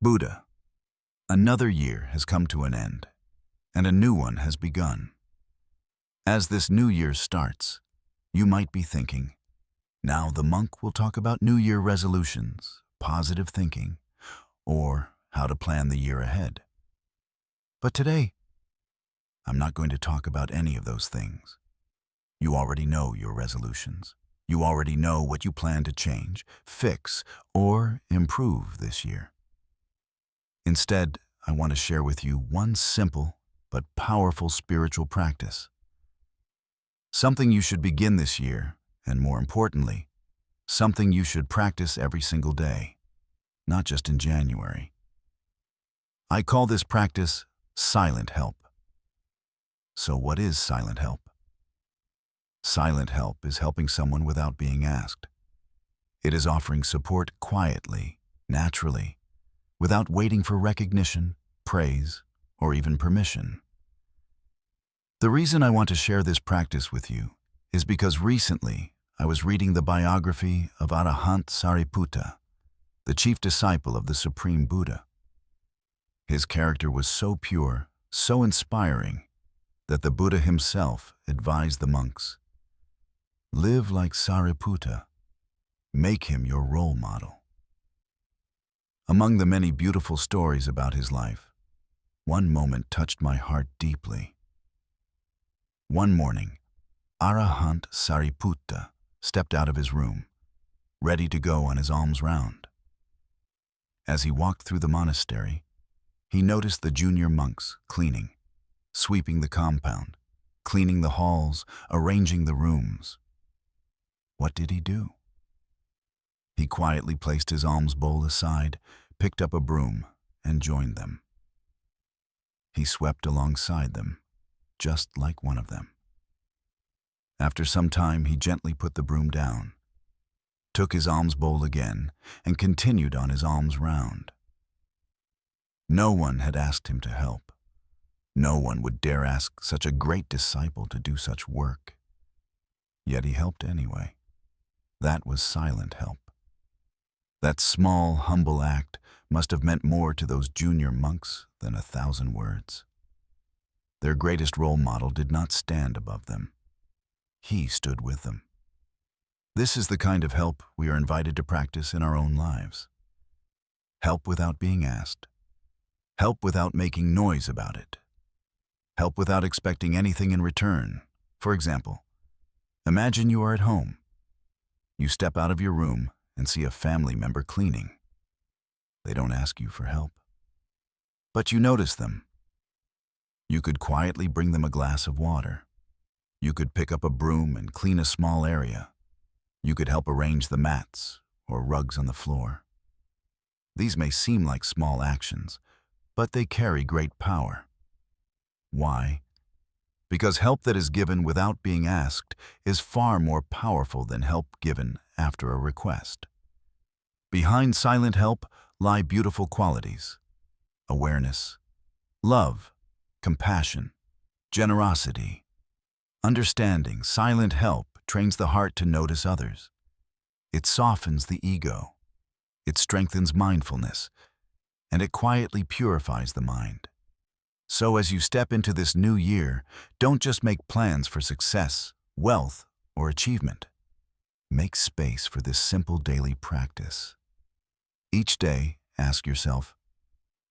Buddha, another year has come to an end, and a new one has begun. As this new year starts, you might be thinking, now the monk will talk about New Year resolutions, positive thinking, or how to plan the year ahead. But today, I'm not going to talk about any of those things. You already know your resolutions. You already know what you plan to change, fix, or improve this year. Instead, I want to share with you one simple but powerful spiritual practice. Something you should begin this year, and more importantly, something you should practice every single day, not just in January. I call this practice silent help. So what is silent help? Silent help is helping someone without being asked. It is offering support quietly, naturally, without waiting for recognition, praise, or even permission. The reason I want to share this practice with you is because recently I was reading the biography of Venerable Sariputra, the chief disciple of the Supreme Buddha. His character was so pure, so inspiring, that the Buddha himself advised the monks, live like Sariputra, make him your role model. Among the many beautiful stories about his life, one moment touched my heart deeply. One morning, Venerable Sariputra stepped out of his room, ready to go on his alms round. As he walked through the monastery, he noticed the junior monks cleaning, sweeping the compound, cleaning the halls, arranging the rooms. What did he do? He quietly placed his alms bowl aside, picked up a broom, and joined them. He swept alongside them, just like one of them. After some time, he gently put the broom down, took his alms bowl again, and continued on his alms round. No one had asked him to help. No one would dare ask such a great disciple to do such work. Yet he helped anyway. That was silent help. That small, humble act must have meant more to those junior monks than 1,000 words. Their greatest role model did not stand above them. He stood with them. This is the kind of help we are invited to practice in our own lives. Help without being asked. Help without making noise about it. Help without expecting anything in return. For example, imagine you are at home. You step out of your room and see a family member cleaning. They don't ask you for help, but you notice them. You could quietly bring them a glass of water. You could pick up a broom and clean a small area. You could help arrange the mats or rugs on the floor. These may seem like small actions, but they carry great power. Why? Because help that is given without being asked is far more powerful than help given after a request. Behind silent help lie beautiful qualities: awareness, love, compassion, generosity, understanding. Silent help trains the heart to notice others. It softens the ego. It strengthens mindfulness, and it quietly purifies the mind. So as you step into this new year, don't just make plans for success, wealth, or achievement. Make space for this simple daily practice. Each day, ask yourself,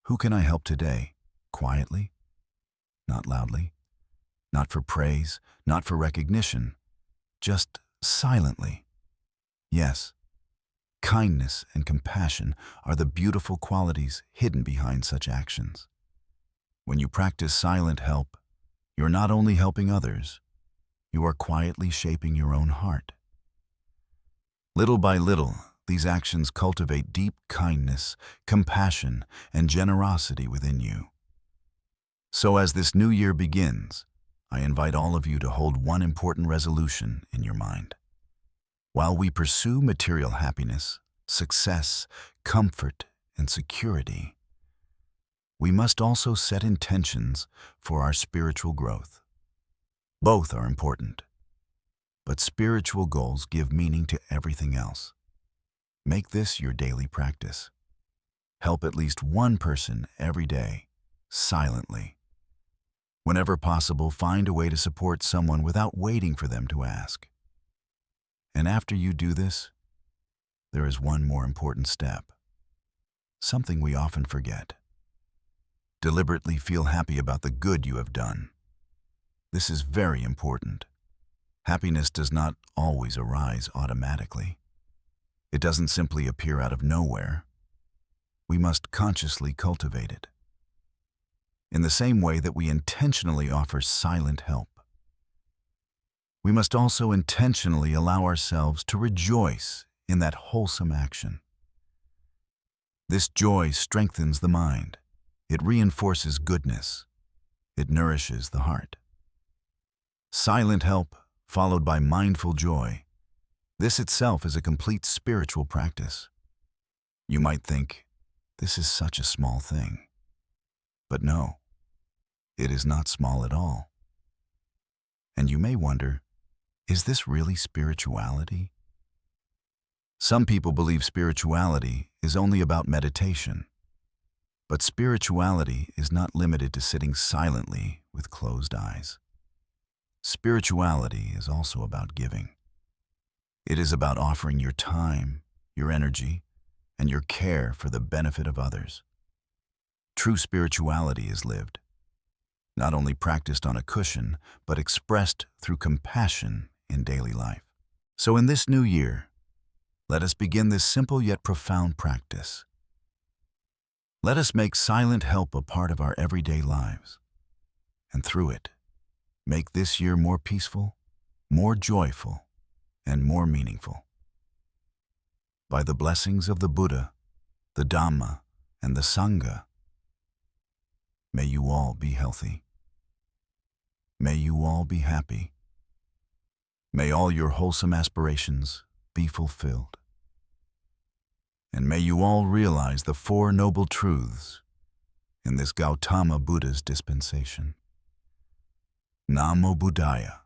who can I help today? Quietly, not loudly, not for praise, not for recognition, just silently. Yes, kindness and compassion are the beautiful qualities hidden behind such actions. When you practice silent help, you're not only helping others, you are quietly shaping your own heart. Little by little, these actions cultivate deep kindness, compassion, and generosity within you. So as this new year begins, I invite all of you to hold one important resolution in your mind. While we pursue material happiness, success, comfort, and security, we must also set intentions for our spiritual growth. Both are important, but spiritual goals give meaning to everything else. Make this your daily practice. Help at least one person every day, silently. Whenever possible, find a way to support someone without waiting for them to ask. And after you do this, there is one more important step, something we often forget. Deliberately feel happy about the good you have done. This is very important. Happiness does not always arise automatically. It doesn't simply appear out of nowhere. We must consciously cultivate it. In the same way that we intentionally offer silent help, we must also intentionally allow ourselves to rejoice in that wholesome action. This joy strengthens the mind. It reinforces goodness. It nourishes the heart. Silent help, followed by mindful joy, this itself is a complete spiritual practice. You might think, this is such a small thing. But no, it is not small at all. And you may wonder, is this really spirituality? Some people believe spirituality is only about meditation. But spirituality is not limited to sitting silently with closed eyes. Spirituality is also about giving. It is about offering your time, your energy, and your care for the benefit of others. True spirituality is lived, not only practiced on a cushion, but expressed through compassion in daily life. So in this new year, let us begin this simple yet profound practice. Let us make silent help a part of our everyday lives, and through it, make this year more peaceful, more joyful, and more meaningful. By the blessings of the Buddha, the Dhamma, and the Sangha, may you all be healthy. May you all be happy. May all your wholesome aspirations be fulfilled. And may you all realize the Four Noble Truths in this Gautama Buddha's dispensation. Namo Buddhaya.